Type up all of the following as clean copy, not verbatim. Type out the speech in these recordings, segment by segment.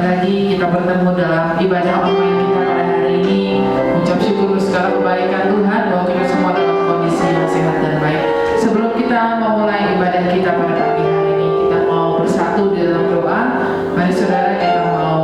kembali lagi kita bertemu dalam ibadah online kita pada hari ini. Ucap syukur segala kebaikan Tuhan bahwa kita semua dalam kondisi yang sehat dan baik. Sebelum kita memulai ibadah kita pada pagi hari ini, kita mau bersatu di dalam doa. Mari saudara, kita mau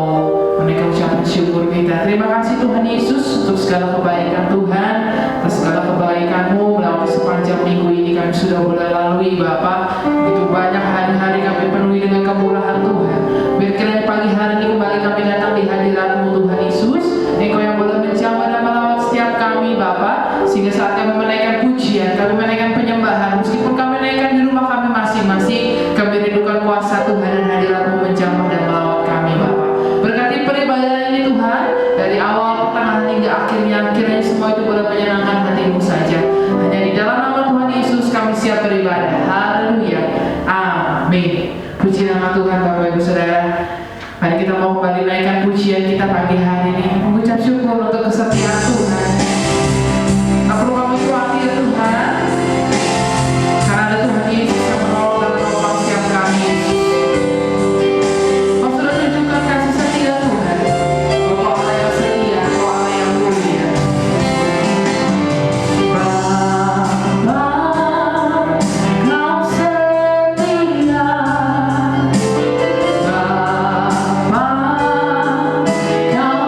menaikkan ucapan syukur kita. Terima kasih Tuhan Yesus untuk segala kebaikan Tuhan, atas segala kebaikan-Mu melalui sepanjang minggu ini kami sudah boleh lalui Bapa. Begitu banyak hari-hari kami penuhi dengan kemurahan Tuhan. Biar kiranya pagi hari ini kembali kami datang di hadirat-Mu Tuhan Yesus. Engkau yang boleh menjamah dan melawat setiap kami Bapa, sehingga saat kami menaikkan pujian, kami menaikkan penyembahan, meskipun kami menaikkan di rumah kami masing-masing, kami rindukan kuasa Tuhan dan hadirat-Mu menjamah dan melawat kami Bapa. Berkati peribadahan ini Tuhan, dari awal, pertengahan hingga akhirnya, kiranya semua itu boleh menyenangkan hati-Mu saja. Hanya di dalam nama Tuhan Yesus kami siap beribadah. Haleluya. Amin. Puji nama Tuhan Bapak Ibu Saudara. Mari kita mau kembali naikkan pujian kita pagi hari ini, mengucap syukur untuk kesetiaan Tuhan. Tak perlu kami khawatir Tuhan, karena ada Tuhan Yesus yang menolong dan menopang setiap kami. Kau sudah tunjukkan kasih setia Tuhan. Kau Allah yang setia, Kau Allah yang mulia. Bapa, Kau setia. Bapa, Kau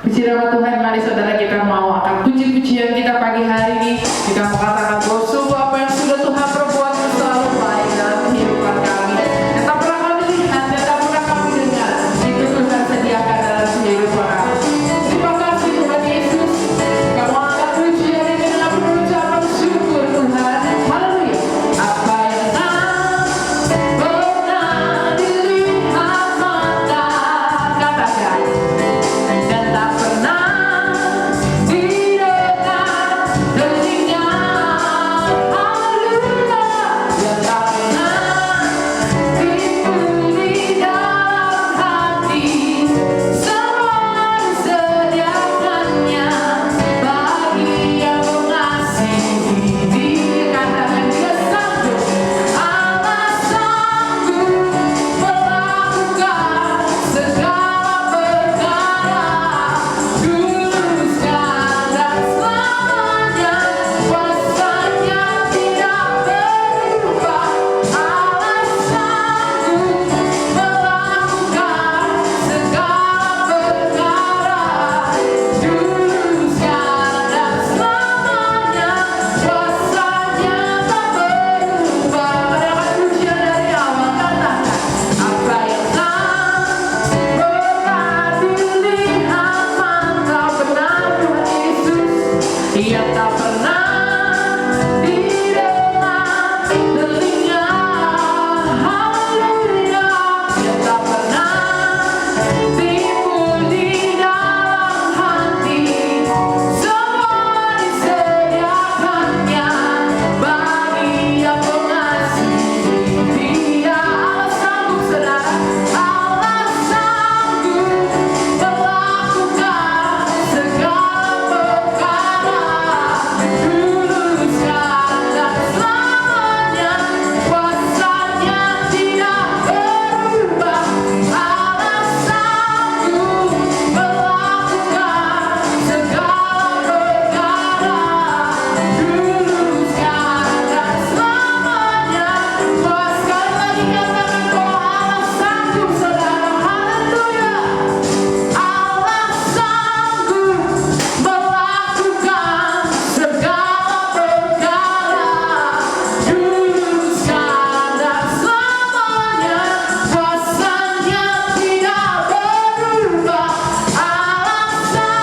Puji nama Tuhan, mari saudara kita mau akan puji-pujian kita pagi hari ini. Kita mau katakan bahwa sungguh apa yang sudah Tuhan perbuat selalu baik dalam kehidupan kami. Yang tak pernah kami lihat, yang tak pernah kami dengar, itu Tuhan sediakan dalam kehidupan kami. Terima kasih Tuhan Yesus. Kamu akan pujian ini dengan pengucapan syukur Tuhan. Haleluya. Apa yang pernah dilihat mata, katakan, dan tak pernah didengar telinga, haleluya, yang tak pernah timbul di dalam hati, semua disediakannya bagi yang mengasihi Dia. Katakan Dia sanggup, Allah sanggup melakukan segala perkara, dulu, sekarang, dan selamanya. Kuasanya tidak berubah. Allah sanggup melakukan segala perkara, dulu, sekarang, dan selamanya. Kuasanya tak berubah. Pada pujian dari awal katakan, apa yang pernah dilihat mata, benar Tuhan Yesus, yang tak pernah didengar telinga, haleluya, yang tak pernah timbul di dalam hati, semua disediakannya bagi yang mengasihi Dia. Allah sanggup saudara, Allah sanggup melakukan segala perkara, dulu, sekarang, dan selamanya. Kuasanya tidak berubah. Allah sanggup melakukan segala perkara, dulu, sekarang, dan selamanya. Sekali lagi katakan bahwa Allah sanggup saudara, haleluya. Allah sanggup melakukan segala perkara, dulu, sekarang, dan selamanya. Kuasanya tidak berubah. Allah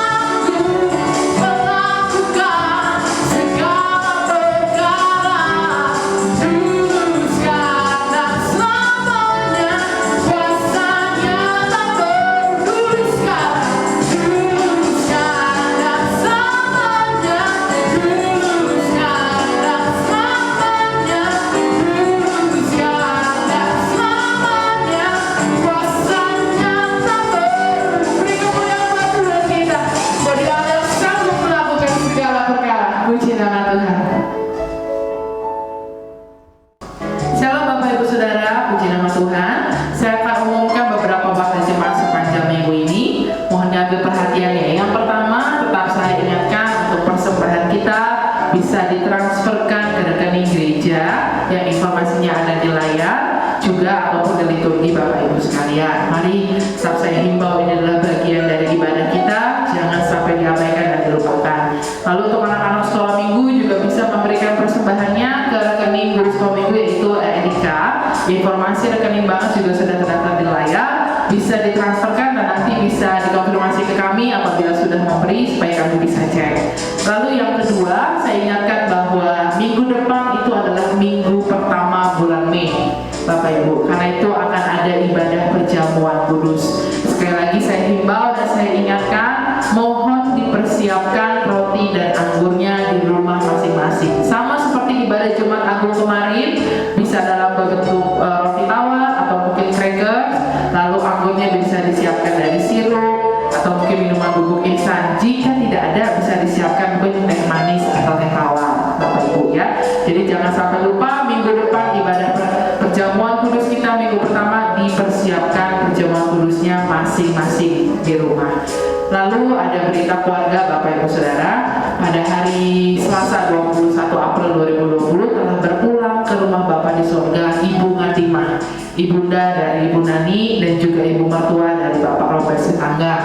sanggup melakukan segala perkara, dulu, sekarang, dan selamanya. Kuasanya tak dulu, sekarang, dulu, sekarang, dan selamanya. Dulu, sekarang, dan selamanya. Dulu, sekarang, dan selamanya. Kuasanya tak beri kemuliaan buat Tuhan kita, bahwa Dia yang sanggup melakukan segala perkara. Puji nama Tuhan. Shalom Bapak Ibu Saudara, puji nama Tuhan. Saya akan umumkan beberapa waktu jemaat sepanjang minggu ini. Mohon diambil perhatiannya. Yang pertama, tetap saya ingatkan untuk persembahan kita bisa ditransferkan ke rekening gereja yang informasinya ada di layar, juga ataupun di liturgi Bapak Ibu sekalian. Mari tetap saya himbau, ini adalah bagian dari ibadah kita, jangan sampai diabaikan dan dilupakan. Lalu untuk anak-anak sekolah minggu juga bisa memberikan persembahannya ke rekening guru sekolah minggu, yaitu Edika. Informasi rekening bank juga sudah terdaftar di layar, bisa ditransferkan dan nanti bisa dikonfirmasi ke kami apabila sudah memberi, supaya kami bisa cek. Lalu yang kedua, saya ingatkan bahwa minggu depan itu adalah minggu pertama bulan Mei Bapak Ibu, karena itu akan ada ibadah perjamuan kudus. Sekali lagi saya himbau dan saya ingatkan, mohon dipersiapkan roti dan anggurnya di rumah masing-masing. Sama seperti ibadah Jumat Agung kemarin, bisa dalam bentuk roti tawar atau mungkin crackers, lalu anggurnya bisa disiapkan dari sirup atau mungkin minuman bubuk instan. Jika tidak ada, bisa disiapkan mungkin teh manis atau teh tawar Bapak Ibu ya. Jadi jangan sampai lupa, minggu depan ibadah perjamuan kudus kita minggu pertama, dipersiapkan perjamuan kudusnya masing-masing di rumah. Lalu ada berita keluarga Bapak Ibu Saudara, pada hari Selasa 21 April 2020 telah berpulang ke rumah Bapa di surga Ibu Ngatimah, ibunda dari Ibu Nani dan juga ibu mertua dari Bapak Robert Sitangga.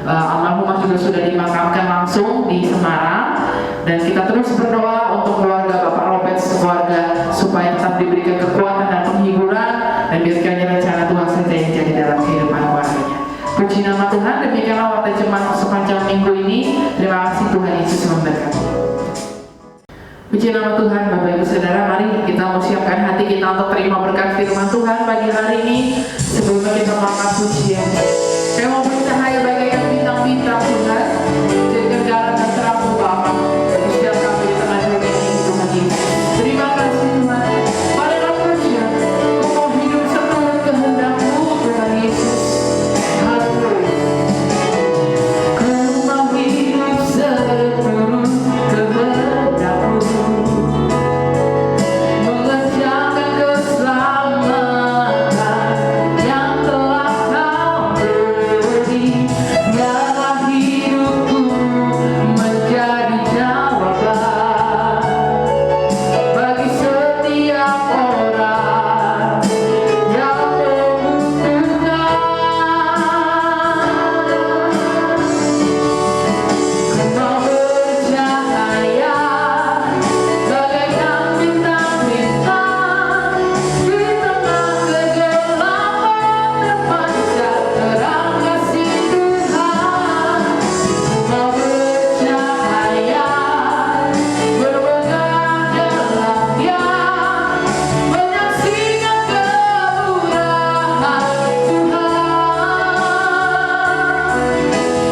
Almarhumah juga juga sudah dimakamkan langsung di Semarang. Dan kita terus berdoa untuk keluarga Bapak Robert sekeluarga supaya tetap diberikan kekuatan dan penghiburan, dan biarkan rencana Tuhan saja yang jadi dalam kehidupan keluarganya. Puji nama Tuhan, demikianlah waktu jemaat sepanjang minggu ini. Terima kasih, Tuhan Yesus memberkati. Puji nama Tuhan, Bapak Ibu Saudara, mari kita mau siapkan hati kita untuk terima berkat firman Tuhan pagi hari ini. Sebelumnya kita mengangkat pujian. Saya mau bercahaya bagaikan bintang-bintang Tuhan, jadikan jalan dan terangmu Bapa bagi setiap kami di tengah dunia ini, Tuhan Yesus. Terima kasih Tuhan. Mari kita pujian, Kau mau hidup seturut kehendak-Mu, Tuhan Yesus. Haleluya. Kau mau hidup seturut kehendak-Mu, mengerjakan keselamatan yang telah Kau beri. Biarlah hidupku menjadi jawaban bagi setiap orang yang membutuhkan. Kau mau bercahaya bagaikan bintang-bintang di tengah kegelapan, terpancar terang kasih Tuhan. Mau bercahaya bermegang dalam Dia, menyaksikan kemurahan Tuhan,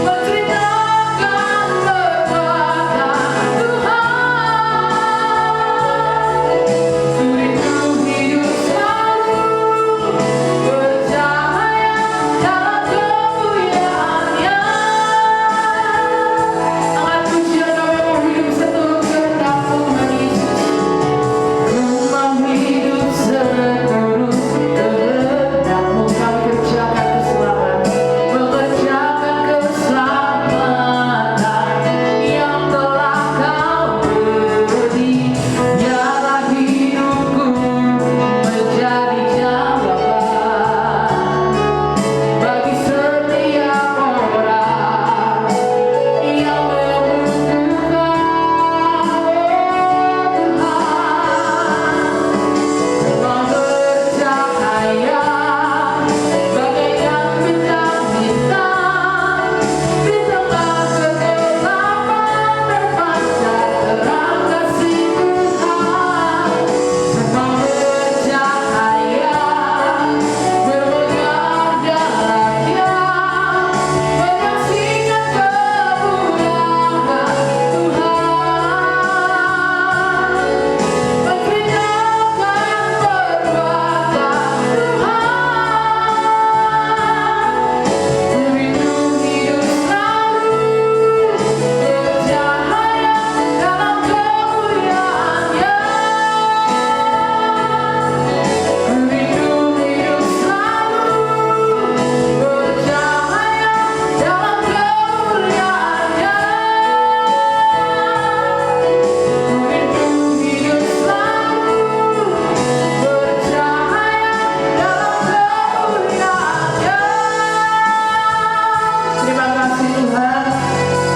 menceritakan perbuatan Tuhan. Ku hidup selalu bercahaya dalam kemuliaan-Nya. Angkat pujian kami mau hidup seturut kehendak Tuhan Yesus. Ku mau hidup seturut kehendak-Mu. Kami kerjakan keselamatan, mengerjakan keselamatan yang telah Kau beri. Biarlah hidupku menjadi jawaban bagi setiap orang yang membutuhkan. Tuhan, mau bercahaya bagaikan bintang-bintang di tengah kegelapan, terpancar terang kasih Tuhan. Mau bercahaya bermegang dalam Dia, menyaksikan kemurahan Tuhan, menceritakan perbuatan Tuhan. Ku rindu hidup selalu bercahaya dalam kemuliaan-Nya. Ku rindu hidup selalu bercahaya dalam kemuliaan-Nya. Ku rindu hidup selalu bercahaya dalam kemuliaan-Nya. Terima kasih Tuhan,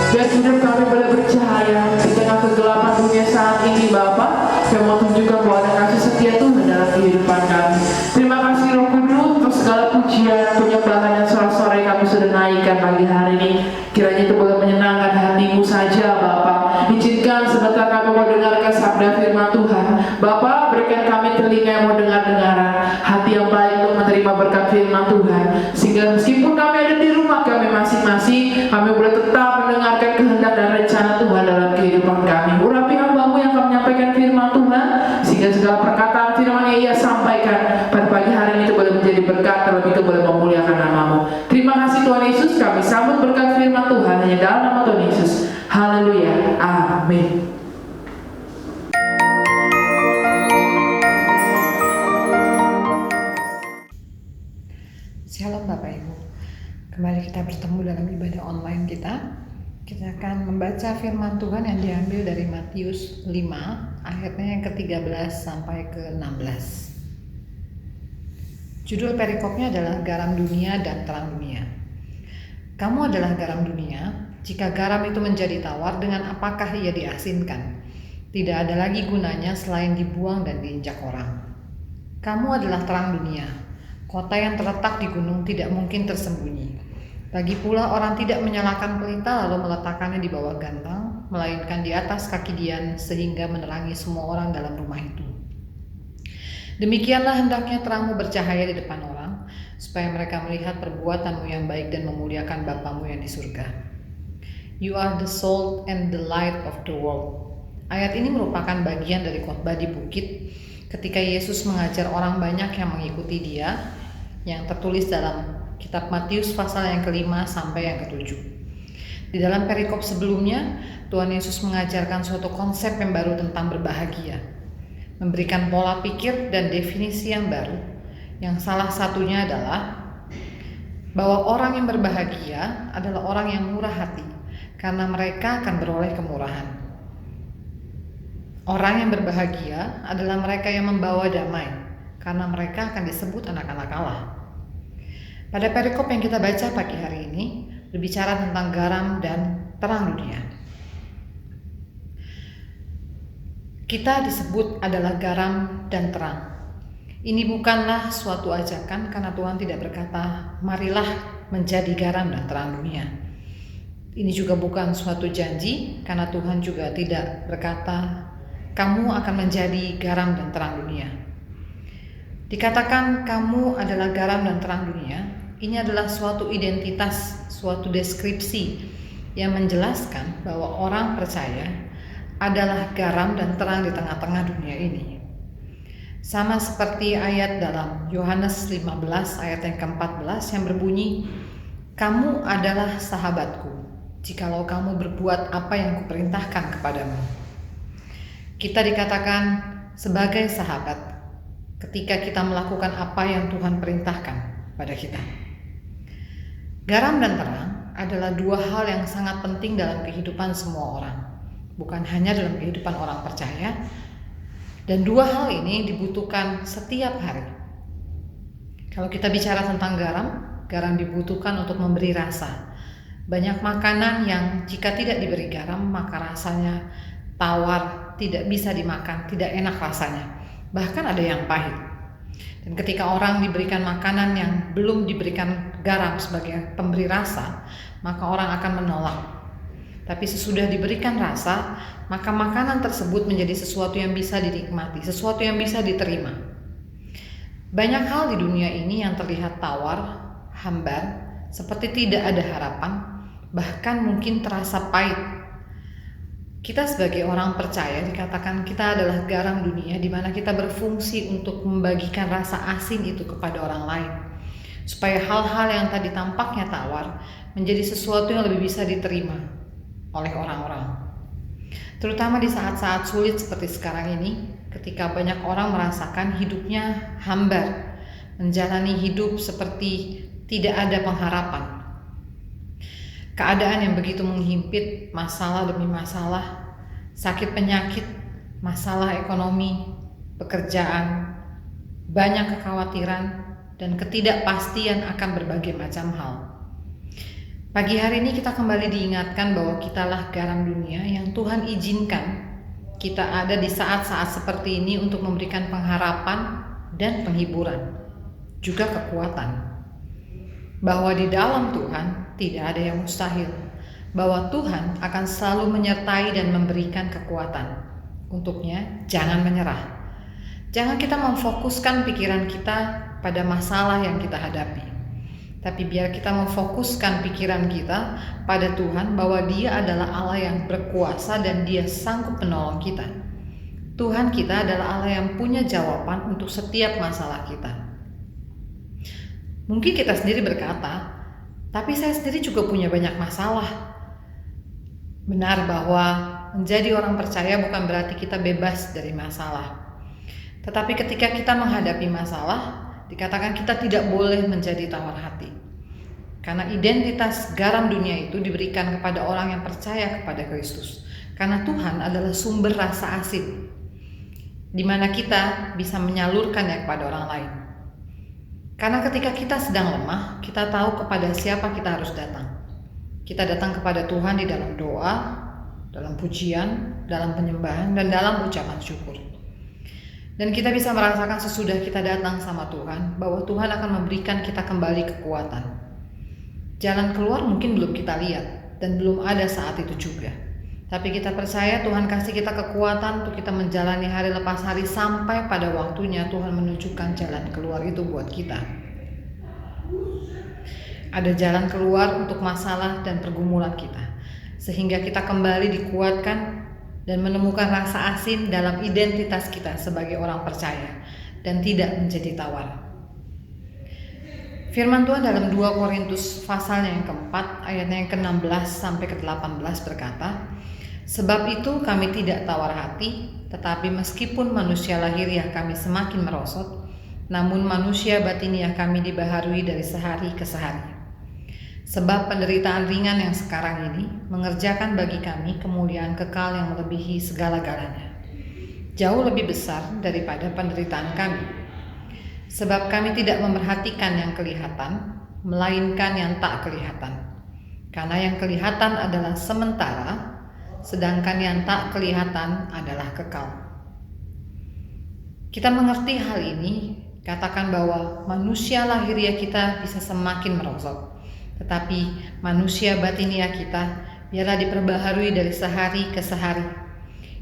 biar hidup kami boleh bercahaya di tengah kegelapan dunia saat ini Bapa. Kami mau tunjukkan bahwa ada kasih setia Tuhan dalam kehidupan kami. Terima kasih Roh Kudus untuk segala pujian, penyembahan dan sorak-sorai kami sudah naikkan pagi hari ini. Kiranya itu boleh menyenangkan hati-Mu saja Bapa. Izinkan sebentar kami mau dengarkan sabda firman Tuhan. Bapa, berikan kami telinga yang mau dengar-dengaran, hati yang baik untuk menerima berkat firman Tuhan, sehingga meskipun kami ada di rumah kami masing-masing, kami boleh tetap mendengarkan kehendak dan rencana Tuhan dalam kehidupan kami. Urapi hamba-Mu yang akan menyampaikan firman Tuhan, sehingga segala perkataan firman yang ia sampaikan pada pagi hari ini itu boleh menjadi berkat, terlebih itu boleh memuliakan nama-Mu. Terima kasih Tuhan Yesus, kami sambut berkat firman Tuhan hanya dalam nama Tuhan Yesus. Haleluya, amin. Shalom Bapak Ibu, kembali kita bertemu dalam ibadah online kita. Kita akan membaca firman Tuhan yang diambil dari Matius 5 ayatnya yang ke-13 sampai ke-16. Judul perikopnya adalah Garam Dunia dan Terang Dunia. Kamu adalah garam dunia, Jika garam itu menjadi tawar, dengan apakah ia diasinkan? Tidak ada lagi gunanya selain dibuang dan diinjak orang. Kamu adalah terang dunia. Kota yang terletak di gunung tidak mungkin tersembunyi. Lagi pula orang tidak menyalakan pelita lalu meletakkannya di bawah gantang, melainkan di atas kaki dian sehingga menerangi semua orang dalam rumah itu. Demikianlah hendaknya terangmu bercahaya di depan orang, supaya mereka melihat perbuatanmu yang baik dan memuliakan Bapamu yang di surga. You are the salt and the light of the world. Ayat ini merupakan bagian dari khotbah di bukit ketika Yesus mengajar orang banyak yang mengikuti Dia, yang tertulis dalam kitab Matius pasal yang ke-5 sampai yang ke-7. Di dalam perikop sebelumnya, Tuhan Yesus mengajarkan suatu konsep yang baru tentang berbahagia, memberikan pola pikir dan definisi yang baru, yang salah satunya adalah bahwa orang yang berbahagia adalah orang yang murah hati, karena mereka akan beroleh kemurahan. Orang yang berbahagia adalah mereka yang membawa damai, karena mereka akan disebut anak-anak Allah. Pada perikop yang kita baca pagi hari ini, berbicara tentang garam dan terang dunia. Kita disebut adalah garam dan terang. Ini bukanlah suatu ajakan, karena Tuhan tidak berkata, marilah menjadi garam dan terang dunia. Ini juga bukan suatu janji, karena Tuhan juga tidak berkata, kamu akan menjadi garam dan terang dunia. Dikatakan kamu adalah garam dan terang dunia, ini adalah suatu identitas, suatu deskripsi yang menjelaskan bahwa orang percaya adalah garam dan terang di tengah-tengah dunia ini. Sama seperti ayat dalam Yohanes 15 ayat yang ke-14 yang berbunyi, kamu adalah sahabatku, jikalau kamu berbuat apa yang kuperintahkan kepadamu. Kita dikatakan sebagai sahabat ketika kita melakukan apa yang Tuhan perintahkan pada kita. Garam dan terang adalah dua hal yang sangat penting dalam kehidupan semua orang, bukan hanya dalam kehidupan orang percaya, dan dua hal ini dibutuhkan setiap hari. Kalau kita bicara tentang garam, garam dibutuhkan untuk memberi rasa. Banyak makanan yang jika tidak diberi garam maka rasanya tawar, tidak bisa dimakan, tidak enak rasanya. Bahkan ada yang pahit. Dan ketika orang diberikan makanan yang belum diberikan garam sebagai pemberi rasa, maka orang akan menolak. Tapi sesudah diberikan rasa, maka makanan tersebut menjadi sesuatu yang bisa dinikmati, sesuatu yang bisa diterima. Banyak hal di dunia ini yang terlihat tawar, hambar, seperti tidak ada harapan, bahkan mungkin terasa pahit. Kita sebagai orang percaya dikatakan kita adalah garam dunia, di mana kita berfungsi untuk membagikan rasa asin itu kepada orang lain, supaya hal-hal yang tadi tampaknya tawar menjadi sesuatu yang lebih bisa diterima oleh orang-orang. Terutama di saat-saat sulit seperti sekarang ini, ketika banyak orang merasakan hidupnya hambar, menjalani hidup seperti tidak ada pengharapan. Keadaan yang begitu menghimpit, masalah demi masalah, sakit penyakit, masalah ekonomi, pekerjaan, banyak kekhawatiran dan ketidakpastian akan berbagai macam hal. Pagi hari ini kita kembali diingatkan bahwa kitalah garam dunia yang Tuhan izinkan kita ada di saat-saat seperti ini untuk memberikan pengharapan dan penghiburan, juga kekuatan. Bahwa di dalam Tuhan tidak ada yang mustahil, bahwa Tuhan akan selalu menyertai dan memberikan kekuatan. Untuknya, jangan menyerah. Jangan kita memfokuskan pikiran kita pada masalah yang kita hadapi, tapi biar kita memfokuskan pikiran kita pada Tuhan, bahwa Dia adalah Allah yang berkuasa dan Dia sanggup menolong kita. Tuhan kita adalah Allah yang punya jawaban untuk setiap masalah kita. Mungkin kita sendiri berkata, tapi saya sendiri juga punya banyak masalah. Benar bahwa menjadi orang percaya bukan berarti kita bebas dari masalah. Tetapi ketika kita menghadapi masalah, dikatakan kita tidak boleh menjadi tawar hati. Karena identitas garam dunia itu diberikan kepada orang yang percaya kepada Kristus. Karena Tuhan adalah sumber rasa asin, di mana kita bisa menyalurkannya kepada orang lain. Karena ketika kita sedang lemah, kita tahu kepada siapa kita harus datang. Kita datang kepada Tuhan di dalam doa, dalam pujian, dalam penyembahan, dan dalam ucapan syukur. Dan kita bisa merasakan sesudah kita datang sama Tuhan, bahwa Tuhan akan memberikan kita kembali kekuatan. Jalan keluar mungkin belum kita lihat, dan belum ada saat itu juga. Tapi kita percaya Tuhan kasih kita kekuatan untuk kita menjalani hari lepas hari sampai pada waktunya Tuhan menunjukkan jalan keluar itu buat kita. Ada jalan keluar untuk masalah dan pergumulan kita, sehingga kita kembali dikuatkan dan menemukan rasa asin dalam identitas kita sebagai orang percaya dan tidak menjadi tawar. Firman Tuhan dalam 2 Korintus pasalnya yang keempat, ayatnya yang ke-16 sampai ke-18 berkata, "Sebab itu kami tidak tawar hati, tetapi meskipun manusia lahiriah kami semakin merosot, namun manusia batiniah kami dibaharui dari sehari ke sehari. Sebab penderitaan ringan yang sekarang ini mengerjakan bagi kami kemuliaan kekal yang melebihi segala-galanya, jauh lebih besar daripada penderitaan kami. Sebab kami tidak memerhatikan yang kelihatan, melainkan yang tak kelihatan. Karena yang kelihatan adalah sementara, sedangkan yang tak kelihatan adalah kekal." Kita mengerti hal ini, katakan bahwa manusia lahiriah kita bisa semakin merosot, tetapi manusia batiniah kita biarlah diperbaharui dari sehari ke sehari.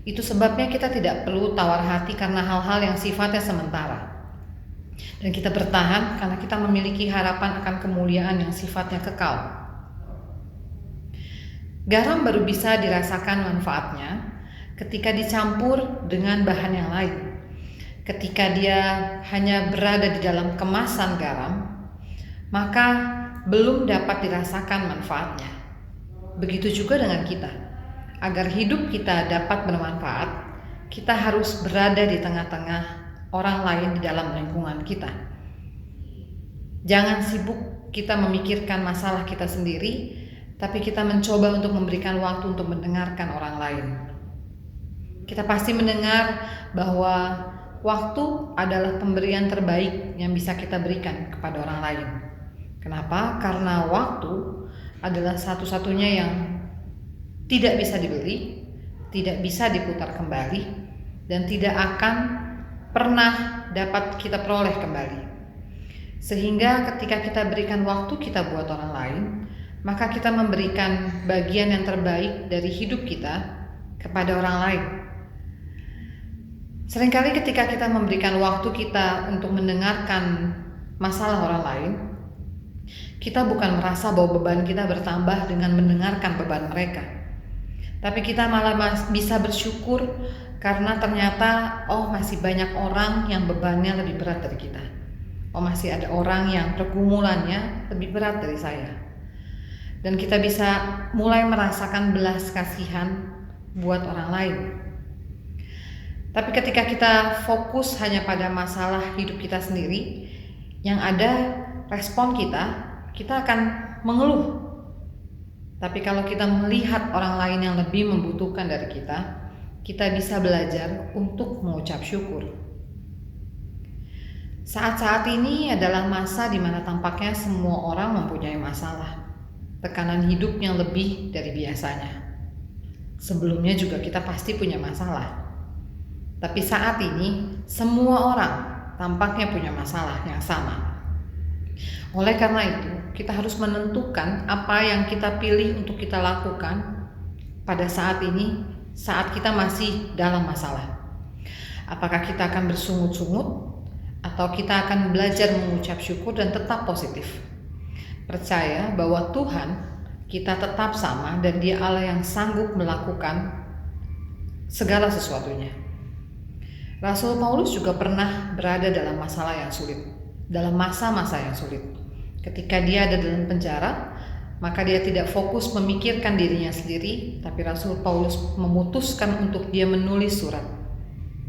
Itu sebabnya kita tidak perlu tawar hati karena hal-hal yang sifatnya sementara. Dan kita bertahan karena kita memiliki harapan akan kemuliaan yang sifatnya kekal. Garam baru bisa dirasakan manfaatnya ketika dicampur dengan bahan yang lain. Ketika dia hanya berada di dalam kemasan garam, maka belum dapat dirasakan manfaatnya. Begitu juga dengan kita. Agar hidup kita dapat bermanfaat, kita harus berada di tengah-tengah orang lain di dalam lingkungan kita. Jangan sibuk kita memikirkan masalah kita sendiri, tapi kita mencoba untuk memberikan waktu untuk mendengarkan orang lain. Kita pasti mendengar bahwa waktu adalah pemberian terbaik yang bisa kita berikan kepada orang lain. Kenapa? Karena waktu adalah satu-satunya yang tidak bisa dibeli, tidak bisa diputar kembali, dan tidak akan pernah dapat kita peroleh kembali. Sehingga ketika kita berikan waktu kita buat orang lain, maka kita memberikan bagian yang terbaik dari hidup kita kepada orang lain. Seringkali ketika kita memberikan waktu kita untuk mendengarkan masalah orang lain, kita bukan merasa bahwa beban kita bertambah dengan mendengarkan beban mereka. Tapi kita malah bisa bersyukur karena ternyata masih banyak orang yang bebannya lebih berat dari kita. Masih ada orang yang pergumulannya lebih berat dari saya. Dan kita bisa mulai merasakan belas kasihan buat orang lain. Tapi ketika kita fokus hanya pada masalah hidup kita sendiri, yang ada respon kita akan mengeluh. Tapi kalau kita melihat orang lain yang lebih membutuhkan dari kita bisa belajar untuk mengucap syukur. Saat-saat ini adalah masa di mana tampaknya semua orang mempunyai masalah, tekanan hidup yang lebih dari biasanya. Sebelumnya juga kita pasti punya masalah. Tapi saat ini semua orang tampaknya punya masalah yang sama. Oleh karena itu, kita harus menentukan apa yang kita pilih untuk kita lakukan pada saat ini, saat kita masih dalam masalah. Apakah kita akan bersungut-sungut atau kita akan belajar mengucap syukur dan tetap positif? Percaya bahwa Tuhan kita tetap sama dan Dia Allah yang sanggup melakukan segala sesuatunya. Rasul Paulus juga pernah berada dalam masalah yang sulit, dalam masa-masa yang sulit. Ketika dia ada dalam penjara, maka dia tidak fokus memikirkan dirinya sendiri, tapi Rasul Paulus memutuskan untuk dia menulis surat.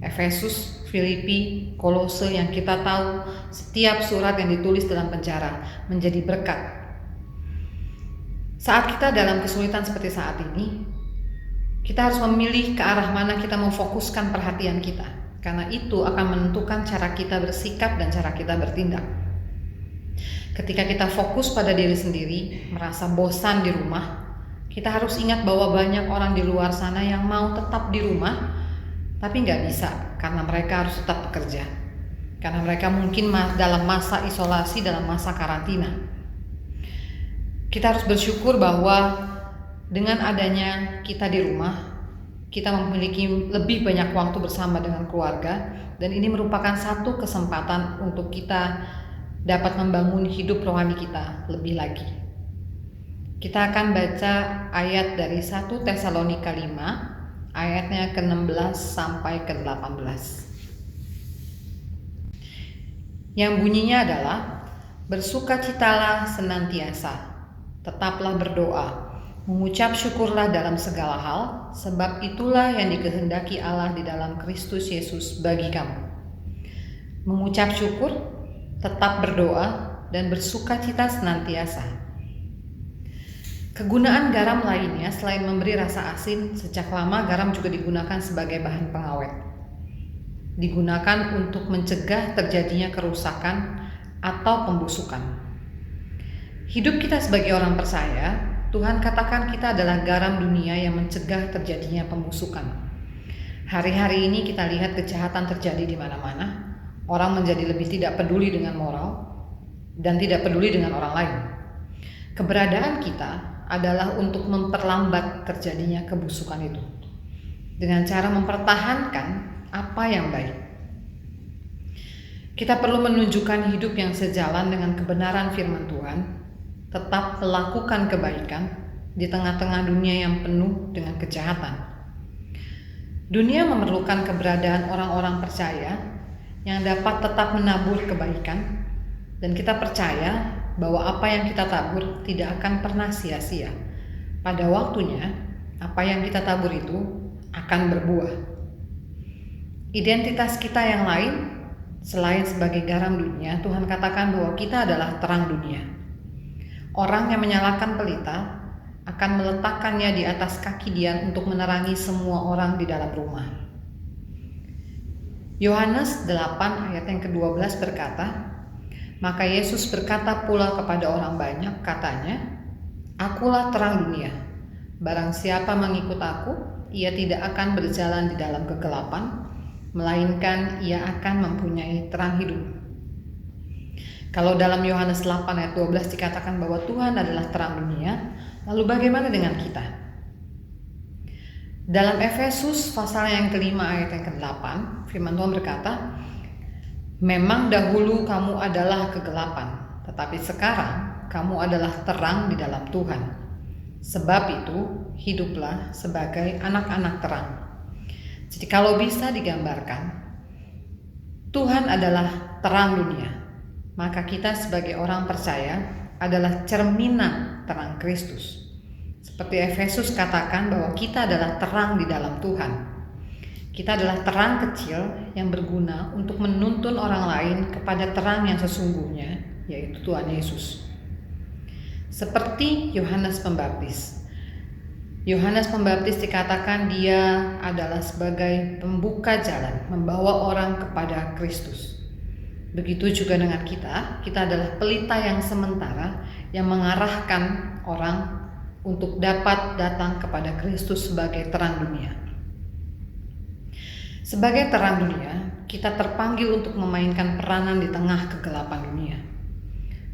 Efesus, Filipi, Kolose yang kita tahu setiap surat yang ditulis dalam penjara menjadi berkat. Saat kita dalam kesulitan seperti saat ini, kita harus memilih ke arah mana kita memfokuskan perhatian kita, karena itu akan menentukan cara kita bersikap dan cara kita bertindak. Ketika kita fokus pada diri sendiri, merasa bosan di rumah, Kita harus ingat bahwa banyak orang di luar sana yang mau tetap di rumah, tapi nggak bisa karena mereka harus tetap bekerja. Karena mereka mungkin dalam masa isolasi, dalam masa karantina. Kita harus bersyukur bahwa dengan adanya kita di rumah, kita memiliki lebih banyak waktu bersama dengan keluarga, dan ini merupakan satu kesempatan untuk kita dapat membangun hidup rohani kita lebih lagi. Kita akan baca ayat dari 1 Tesalonika 5, ayatnya ke-16 sampai ke-18. Yang bunyinya adalah, bersukacitalah senantiasa, tetaplah berdoa, mengucap syukurlah dalam segala hal, sebab itulah yang dikehendaki Allah di dalam Kristus Yesus bagi kamu. Mengucap syukur, tetap berdoa, dan bersukacita senantiasa. Kegunaan garam lainnya selain memberi rasa asin, sejak lama garam juga digunakan sebagai bahan pengawet. Digunakan untuk mencegah terjadinya kerusakan atau pembusukan. Hidup kita sebagai orang percaya, Tuhan katakan kita adalah garam dunia yang mencegah terjadinya pembusukan. Hari-hari ini kita lihat kejahatan terjadi di mana-mana. Orang menjadi lebih tidak peduli dengan moral dan tidak peduli dengan orang lain. Keberadaan kita adalah untuk memperlambat terjadinya kebusukan itu dengan cara mempertahankan apa yang baik. Kita perlu menunjukkan hidup yang sejalan dengan kebenaran firman Tuhan, tetap melakukan kebaikan di tengah-tengah dunia yang penuh dengan kejahatan. Dunia memerlukan keberadaan orang-orang percaya yang dapat tetap menabur kebaikan, dan kita percaya bahwa apa yang kita tabur tidak akan pernah sia-sia. Pada waktunya, apa yang kita tabur itu akan berbuah. Identitas kita yang lain, selain sebagai garam dunia, Tuhan katakan bahwa kita adalah terang dunia. Orang yang menyalakan pelita akan meletakkannya di atas kaki dian untuk menerangi semua orang di dalam rumah. Yohanes 8 ayat yang ke-12 berkata, maka Yesus berkata pula kepada orang banyak, katanya, akulah terang dunia. Barang siapa mengikut aku, ia tidak akan berjalan di dalam kegelapan, melainkan ia akan mempunyai terang hidup. Kalau dalam Yohanes 8 ayat 12 dikatakan bahwa Tuhan adalah terang dunia, lalu bagaimana dengan kita? Dalam Efesus pasal yang kelima ayat yang ke-8, firman Tuhan berkata, memang dahulu kamu adalah kegelapan, tetapi sekarang kamu adalah terang di dalam Tuhan. Sebab itu, hiduplah sebagai anak-anak terang. Jadi kalau bisa digambarkan, Tuhan adalah terang dunia, maka kita sebagai orang percaya adalah cerminan terang Kristus. Seperti Efesus katakan bahwa kita adalah terang di dalam Tuhan. Kita adalah terang kecil yang berguna untuk menuntun orang lain kepada terang yang sesungguhnya, yaitu Tuhan Yesus. Seperti Yohanes Pembaptis. Yohanes Pembaptis dikatakan dia adalah sebagai pembuka jalan, membawa orang kepada Kristus. Begitu juga dengan kita adalah pelita yang sementara yang mengarahkan orang untuk dapat datang kepada Kristus sebagai terang dunia. Sebagai terang dunia, kita terpanggil untuk memainkan peranan di tengah kegelapan dunia.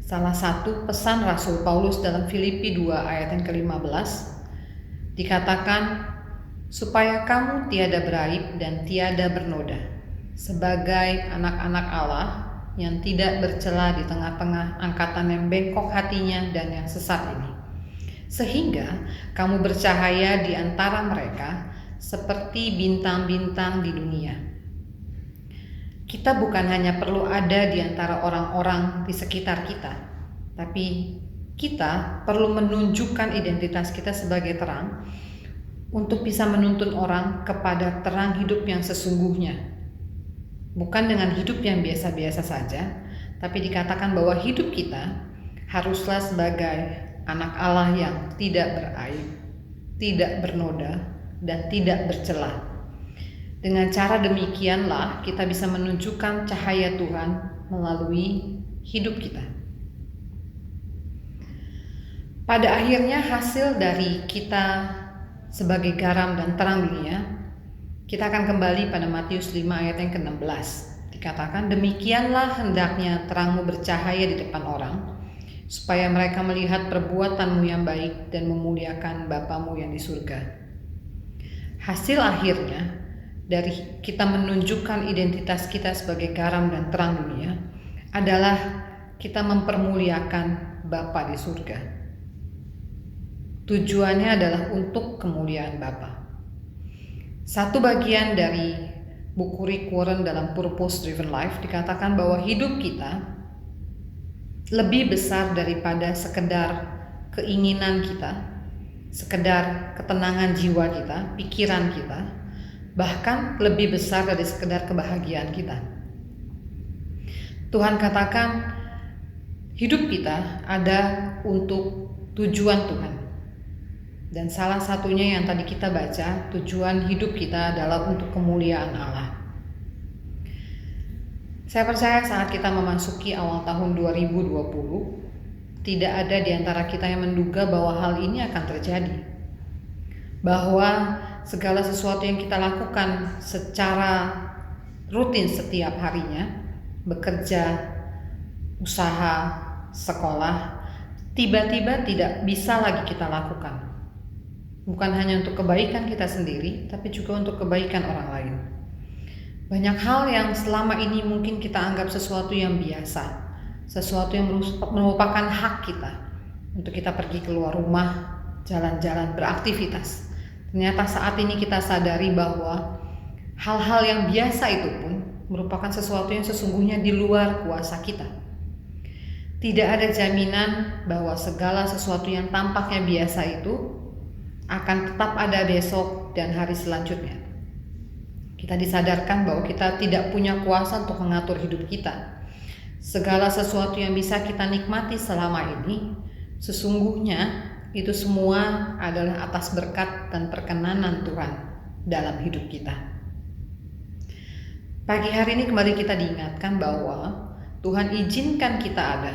Salah satu pesan Rasul Paulus dalam Filipi 2 ayat yang ke-15 dikatakan, supaya kamu tiada beraib dan tiada bernoda, sebagai anak-anak Allah yang tidak bercela di tengah-tengah angkatan yang bengkok hatinya dan yang sesat ini. Sehingga kamu bercahaya di antara mereka seperti bintang-bintang di dunia. Kita bukan hanya perlu ada di antara orang-orang di sekitar kita, tapi kita perlu menunjukkan identitas kita sebagai terang untuk bisa menuntun orang kepada terang hidup yang sesungguhnya. Bukan dengan hidup yang biasa-biasa saja, tapi dikatakan bahwa hidup kita haruslah sebagai anak Allah yang tidak beraib, tidak bernoda, dan tidak bercela. Dengan cara demikianlah kita bisa menunjukkan cahaya Tuhan melalui hidup kita. Pada akhirnya hasil dari kita sebagai garam dan terang dunia, kita akan kembali pada Matius 5 ayat yang ke-16. Dikatakan, demikianlah hendaknya terangmu bercahaya di depan orang, supaya mereka melihat perbuatanmu yang baik dan memuliakan Bapamu yang di surga. Hasil akhirnya dari kita menunjukkan identitas kita sebagai garam dan terang dunia adalah kita mempermuliakan Bapa di surga. Tujuannya adalah untuk kemuliaan Bapa. Satu bagian dari buku Rick Warren dalam Purpose Driven Life dikatakan bahwa hidup kita lebih besar daripada sekedar keinginan kita, sekedar ketenangan jiwa kita, pikiran kita, bahkan lebih besar dari sekedar kebahagiaan kita. Tuhan katakan hidup kita ada untuk tujuan Tuhan. Dan salah satunya yang tadi kita baca, tujuan hidup kita adalah untuk kemuliaan Allah. Saya percaya saat kita memasuki awal tahun 2020, tidak ada di antara kita yang menduga bahwa hal ini akan terjadi. Bahwa segala sesuatu yang kita lakukan secara rutin setiap harinya, bekerja, usaha, sekolah, tiba-tiba tidak bisa lagi kita lakukan. Bukan hanya untuk kebaikan kita sendiri, tapi juga untuk kebaikan orang lain. Banyak hal yang selama ini mungkin kita anggap sesuatu yang biasa, sesuatu yang merupakan hak kita untuk kita pergi keluar rumah, jalan-jalan, beraktivitas. Ternyata saat ini kita sadari bahwa hal-hal yang biasa itu pun merupakan sesuatu yang sesungguhnya di luar kuasa kita. Tidak ada jaminan bahwa segala sesuatu yang tampaknya biasa itu akan tetap ada besok dan hari selanjutnya. Kita disadarkan bahwa kita tidak punya kuasa untuk mengatur hidup kita. Segala sesuatu yang bisa kita nikmati selama ini, sesungguhnya itu semua adalah atas berkat dan perkenanan Tuhan dalam hidup kita. Pagi hari ini kembali kita diingatkan bahwa Tuhan izinkan kita ada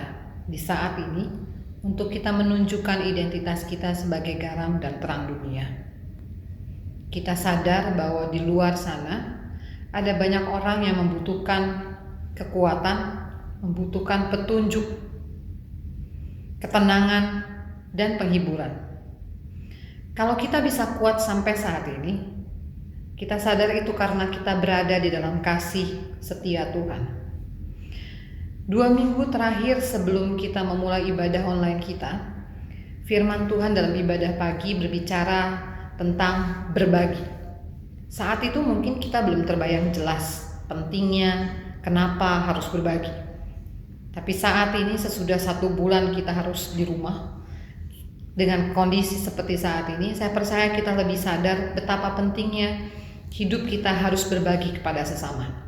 di saat ini untuk kita menunjukkan identitas kita sebagai garam dan terang dunia. Kita sadar bahwa di luar sana ada banyak orang yang membutuhkan kekuatan, membutuhkan petunjuk, ketenangan, dan penghiburan. Kalau kita bisa kuat sampai saat ini, kita sadar itu karena kita berada di dalam kasih setia Tuhan. 2 minggu terakhir sebelum kita memulai ibadah online kita, firman Tuhan dalam ibadah pagi berbicara tentang berbagi. Saat itu mungkin kita belum terbayang jelas pentingnya kenapa harus berbagi. Tapi saat ini sesudah 1 bulan kita harus di rumah, dengan kondisi seperti saat ini, saya percaya kita lebih sadar betapa pentingnya hidup kita harus berbagi kepada sesama.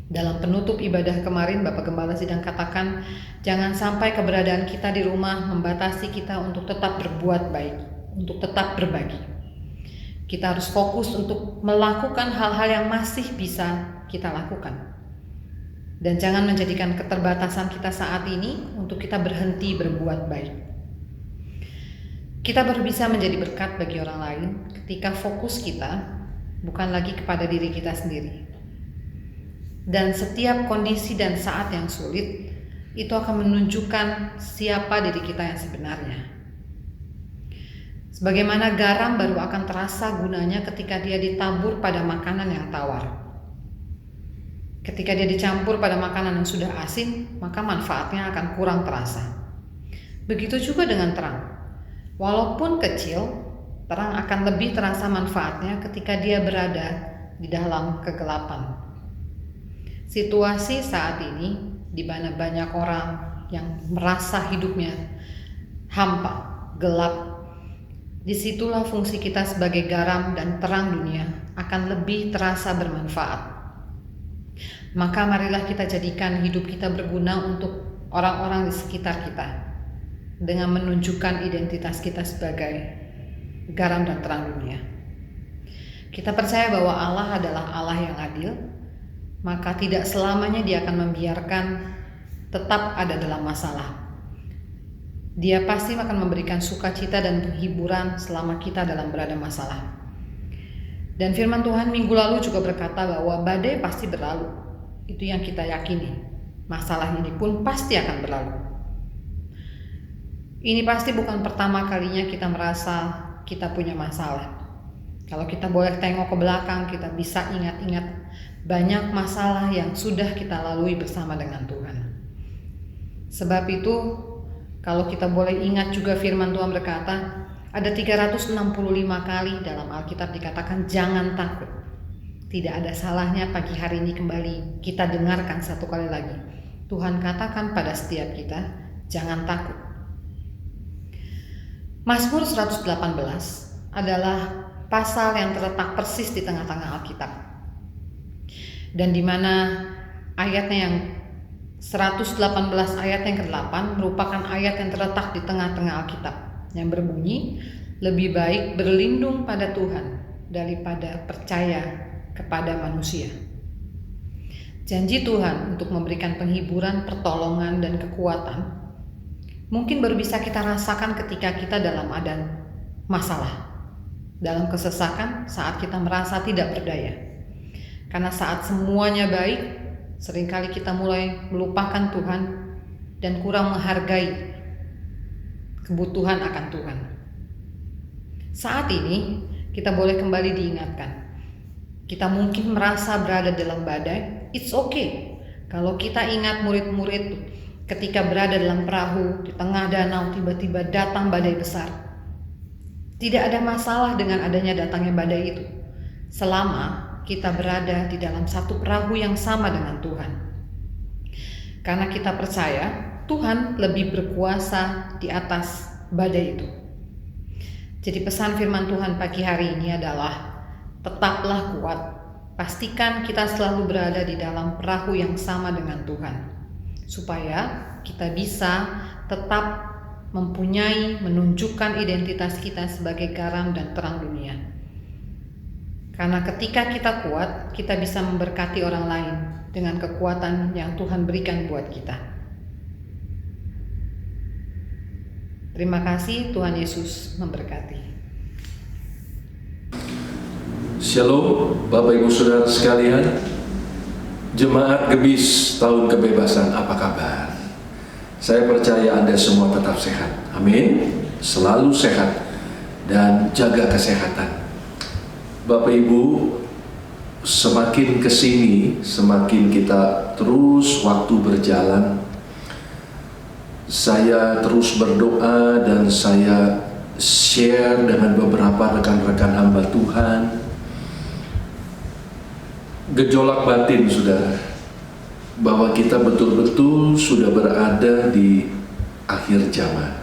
Dalam penutup ibadah kemarin, Bapak Gembala sedang katakan, jangan sampai keberadaan kita di rumah membatasi kita untuk tetap berbuat baik, untuk tetap berbagi. Kita harus fokus untuk melakukan hal-hal yang masih bisa kita lakukan. Dan jangan menjadikan keterbatasan kita saat ini untuk kita berhenti berbuat baik. Kita baru bisa menjadi berkat bagi orang lain ketika fokus kita bukan lagi kepada diri kita sendiri. Dan setiap kondisi dan saat yang sulit itu akan menunjukkan siapa diri kita yang sebenarnya. Sebagaimana garam baru akan terasa gunanya ketika dia ditabur pada makanan yang tawar. Ketika dia dicampur pada makanan yang sudah asin, maka manfaatnya akan kurang terasa. Begitu juga dengan terang. Walaupun kecil, terang akan lebih terasa manfaatnya ketika dia berada di dalam kegelapan. Situasi saat ini di mana banyak orang yang merasa hidupnya hampa, gelap, disitulah fungsi kita sebagai garam dan terang dunia akan lebih terasa bermanfaat. Maka marilah kita jadikan hidup kita berguna untuk orang-orang di sekitar kita dengan menunjukkan identitas kita sebagai garam dan terang dunia. Kita percaya bahwa Allah adalah Allah yang adil, maka tidak selamanya Dia akan membiarkan tetap ada dalam masalah. Dia pasti akan memberikan sukacita dan penghiburan selama kita dalam berada masalah. Dan firman Tuhan minggu lalu juga berkata bahwa badai pasti berlalu. Itu yang kita yakini. Masalah ini pun pasti akan berlalu. Ini pasti bukan pertama kalinya kita merasa kita punya masalah. Kalau kita boleh tengok ke belakang, kita bisa ingat-ingat banyak masalah yang sudah kita lalui bersama dengan Tuhan. Sebab itu, kalau kita boleh ingat juga firman Tuhan berkata, ada 365 kali dalam Alkitab dikatakan jangan takut. Tidak ada salahnya pagi hari ini kembali kita dengarkan satu kali lagi. Tuhan katakan pada setiap kita, jangan takut. Mazmur 118 adalah pasal yang terletak persis di tengah-tengah Alkitab. Dan di mana ayatnya yang 118 ayat yang ke-8 merupakan ayat yang terletak di tengah-tengah Alkitab yang berbunyi, lebih baik berlindung pada Tuhan daripada percaya kepada manusia. Janji Tuhan untuk memberikan penghiburan, pertolongan, dan kekuatan mungkin baru bisa kita rasakan ketika kita dalam keadaan masalah, dalam kesesakan, saat kita merasa tidak berdaya. Karena saat semuanya baik, seringkali kita mulai melupakan Tuhan dan kurang menghargai kebutuhan akan Tuhan. Saat ini kita boleh kembali diingatkan. Kita mungkin merasa berada dalam badai, it's okay. Kalau kita ingat murid-murid ketika berada dalam perahu di tengah danau, tiba-tiba datang badai besar. Tidak ada masalah dengan adanya datangnya badai itu, selama kita berada di dalam satu perahu yang sama dengan Tuhan. Karena kita percaya Tuhan lebih berkuasa di atas badai itu. Jadi pesan firman Tuhan pagi hari ini adalah tetaplah kuat. Pastikan kita selalu berada di dalam perahu yang sama dengan Tuhan, supaya kita bisa tetap menunjukkan identitas kita sebagai garam dan terang dunia. Karena ketika kita kuat, kita bisa memberkati orang lain dengan kekuatan yang Tuhan berikan buat kita. Terima kasih, Tuhan Yesus memberkati. Shalom, Bapak Ibu Saudara sekalian, Jemaat Gebis Tahun Kebebasan, apa kabar? Saya percaya Anda semua tetap sehat, amin. Selalu sehat dan jaga kesehatan. Bapak Ibu, semakin kesini, semakin kita terus waktu berjalan, saya terus berdoa dan saya share dengan beberapa rekan-rekan hamba Tuhan. Gejolak batin, saudara, bahwa kita betul-betul sudah berada di akhir zaman.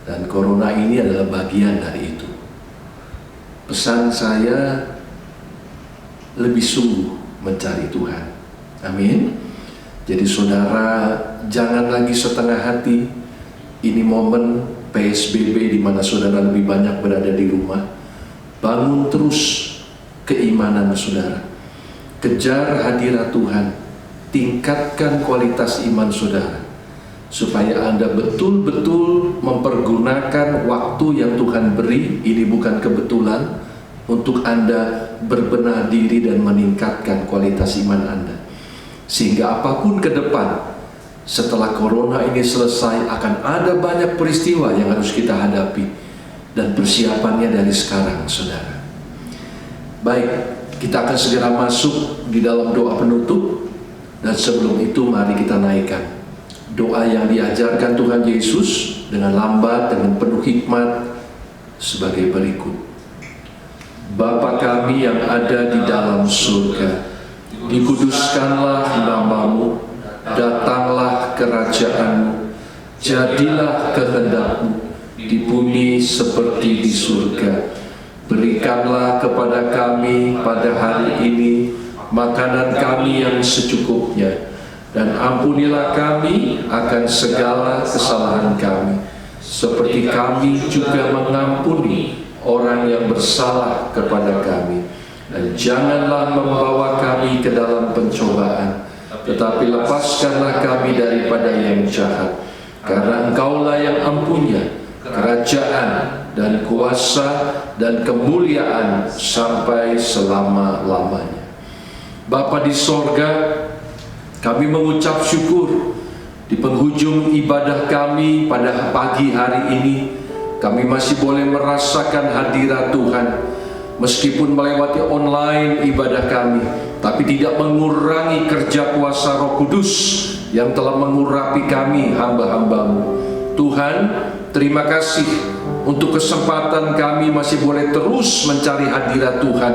Dan corona ini adalah bagian dari itu. Pesan saya, lebih sungguh mencari Tuhan. Amin. Jadi saudara, jangan lagi setengah hati. Ini momen PSBB di mana saudara lebih banyak berada di rumah. Bangun terus keimanan saudara. Kejar hadirat Tuhan. Tingkatkan kualitas iman saudara, supaya Anda betul-betul mempergunakan waktu yang Tuhan beri. Ini bukan kebetulan, untuk Anda berbenah diri dan meningkatkan kualitas iman Anda, sehingga apapun ke depan setelah corona ini selesai, akan ada banyak peristiwa yang harus kita hadapi, dan persiapannya dari sekarang, saudara. Baik, kita akan segera masuk di dalam doa penutup, dan sebelum itu mari kita naikkan doa yang diajarkan Tuhan Yesus dengan lambat, dengan penuh hikmat, sebagai berikut. Bapa kami yang ada di dalam surga, dikuduskanlah namamu, datanglah kerajaan-Mu, jadilah kehendak-Mu di bumi seperti di surga. Berikanlah kepada kami pada hari ini makanan kami yang secukupnya, dan ampunilah kami akan segala kesalahan kami, seperti kami juga mengampuni orang yang bersalah kepada kami. Dan janganlah membawa kami ke dalam pencobaan, tetapi lepaskanlah kami daripada yang jahat. karena Engkaulah yang empunya kerajaan dan kuasa dan kemuliaan sampai selama-lamanya. Bapa di sorga, kami mengucap syukur di penghujung ibadah kami pada pagi hari ini. Kami masih boleh merasakan hadirat Tuhan, meskipun melewati online ibadah kami, tapi tidak mengurangi kerja kuasa Roh Kudus yang telah mengurapi kami hamba-hamba-Mu. Tuhan, terima kasih untuk kesempatan kami masih boleh terus mencari hadirat Tuhan,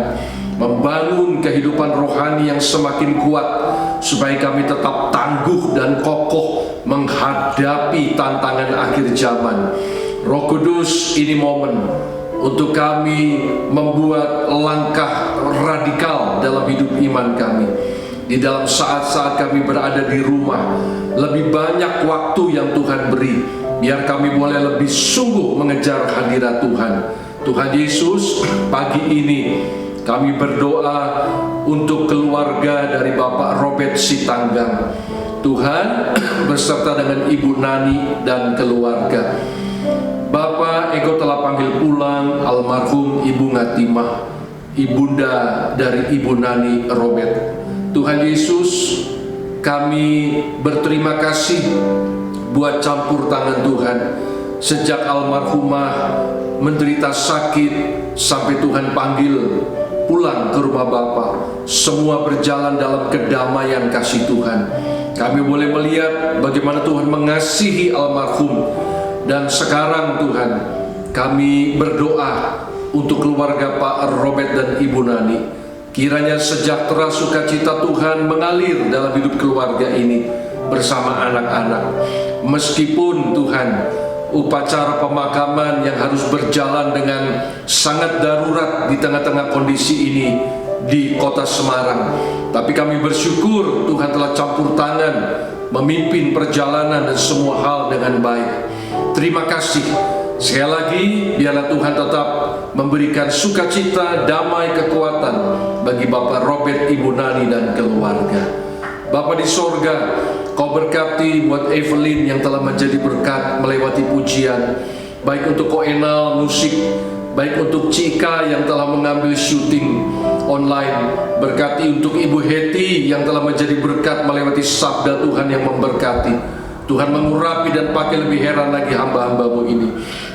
membangun kehidupan rohani yang semakin kuat, supaya kami tetap tangguh dan kokoh menghadapi tantangan akhir zaman. Roh Kudus, ini momen untuk kami membuat langkah radikal dalam hidup iman kami. Di dalam saat-saat kami berada di rumah, lebih banyak waktu yang Tuhan beri, biar kami boleh lebih sungguh mengejar hadirat Tuhan. Tuhan Yesus, pagi ini kami berdoa untuk keluarga dari Bapak Robert Sitanggang. Tuhan, beserta dengan Ibu Nani dan keluarga. Bapak, Engkau telah panggil pulang almarhum Ibu Ngatimah, ibunda dari Ibu Nani Robert. Tuhan Yesus, kami berterima kasih buat campur tangan Tuhan. Sejak almarhumah menderita sakit sampai Tuhan panggil pulang ke rumah Bapa, semua berjalan dalam kedamaian kasih Tuhan. Kami boleh melihat bagaimana Tuhan mengasihi almarhum. Dan sekarang Tuhan, kami berdoa untuk keluarga Pak Robert dan Ibu Nani. Kiranya sejahtera sukacita Tuhan mengalir dalam hidup keluarga ini bersama anak-anak. Meskipun Tuhan, upacara pemakaman yang harus berjalan dengan sangat darurat di tengah-tengah kondisi ini di kota Semarang, tapi kami bersyukur Tuhan telah campur tangan memimpin perjalanan dan semua hal dengan baik. Terima kasih. Sekali lagi, biarlah Tuhan tetap memberikan sukacita, damai, kekuatan bagi Bapak Robert, Ibu Nani dan keluarga. Bapa di sorga, Kau berkati buat Evelyn yang telah menjadi berkat melewati pujian, baik untuk Koenal musik, baik untuk Cika yang telah mengambil syuting online. Berkati untuk Ibu Heti yang telah menjadi berkat melewati sabda Tuhan yang memberkati. Tuhan mengurapi dan pakai lebih heran lagi hamba-hamba-Mu ini.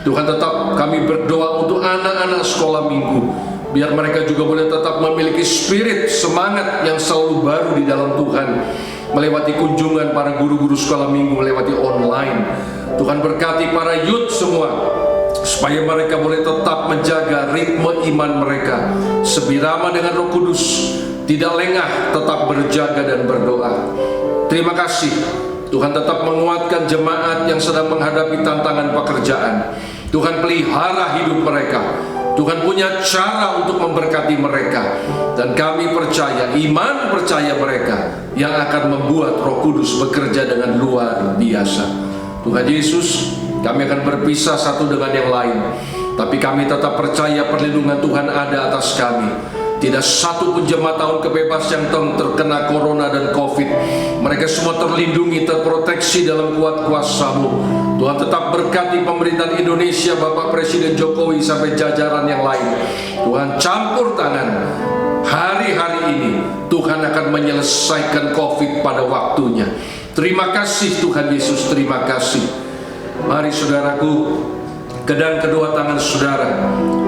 Tuhan, tetap kami berdoa untuk anak-anak sekolah minggu, biar mereka juga boleh tetap memiliki spirit semangat yang selalu baru di dalam Tuhan, melewati kunjungan para guru-guru sekolah minggu, melewati online. Tuhan berkati para youth semua, supaya mereka boleh tetap menjaga ritme iman mereka sebirama dengan Roh Kudus, tidak lengah, tetap berjaga dan berdoa. Terima kasih Tuhan, tetap menguatkan jemaat yang sedang menghadapi tantangan pekerjaan. Tuhan, pelihara hidup mereka. Tuhan punya cara untuk memberkati mereka, dan kami percaya, iman percaya mereka yang akan membuat Roh Kudus bekerja dengan luar biasa. Tuhan Yesus, kami akan berpisah satu dengan yang lain, tapi kami tetap percaya perlindungan Tuhan ada atas kami. Tidak satu pun jemaat tahun kebebas yang terkena corona dan covid, mereka semua terlindungi, terproteksi dalam kuat kuasa-Mu. Tuhan, tetap berkati pemerintahan Indonesia, Bapak Presiden Jokowi sampai jajaran yang lain. Tuhan, campur tangan. Hari-hari ini Tuhan akan menyelesaikan covid pada waktunya. Terima kasih Tuhan Yesus, terima kasih. Mari saudaraku, kedang kedua tangan saudara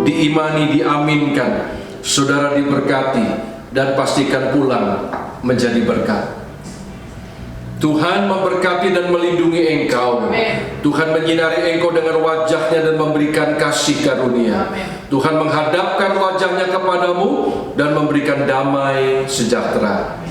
diimani, diaminkan. Saudara diberkati dan pastikan pulang menjadi berkat. Tuhan memberkati dan melindungi engkau. Amen. Tuhan menyinari engkau dengan wajahnya dan memberikan kasih karunia. Amen. Tuhan menghadapkan wajahnya kepadamu dan memberikan damai sejahtera.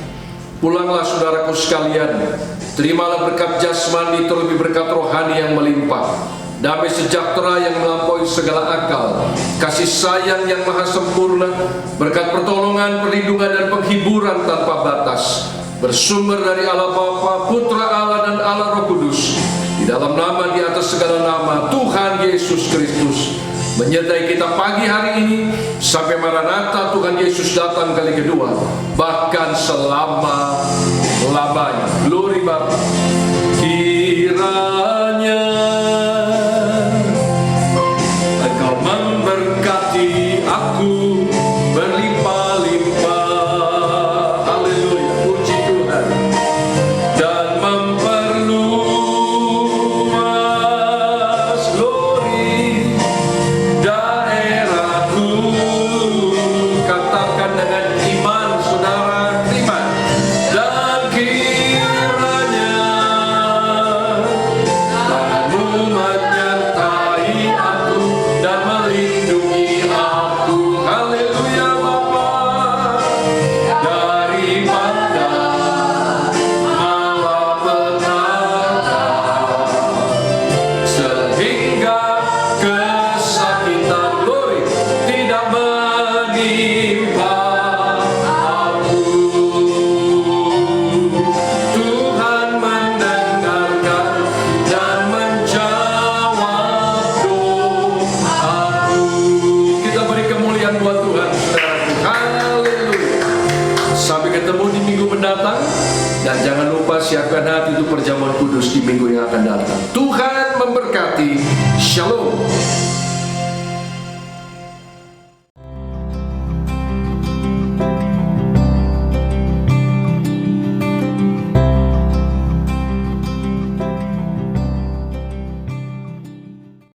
Pulanglah saudaraku sekalian, terimalah berkat jasmani terlebih berkat rohani yang melimpah. Damai sejahtera yang melampaui segala akal, kasih sayang yang maha sempurna, berkat pertolongan, perlindungan dan penghiburan tanpa batas, bersumber dari Allah Bapa, Putra Allah dan Allah Roh Kudus, di dalam nama di atas segala nama, Tuhan Yesus Kristus, menyertai kita pagi hari ini sampai Maranatha Tuhan Yesus datang kali kedua, bahkan selama-lamanya. Glory Bapa. Kiranya buat Tuhan, saudaraku. Haleluya. Sampai ketemu di minggu mendatang. Dan jangan lupa siapkan hati untuk perjamuan kudus di minggu yang akan datang. Tuhan memberkati. Shalom.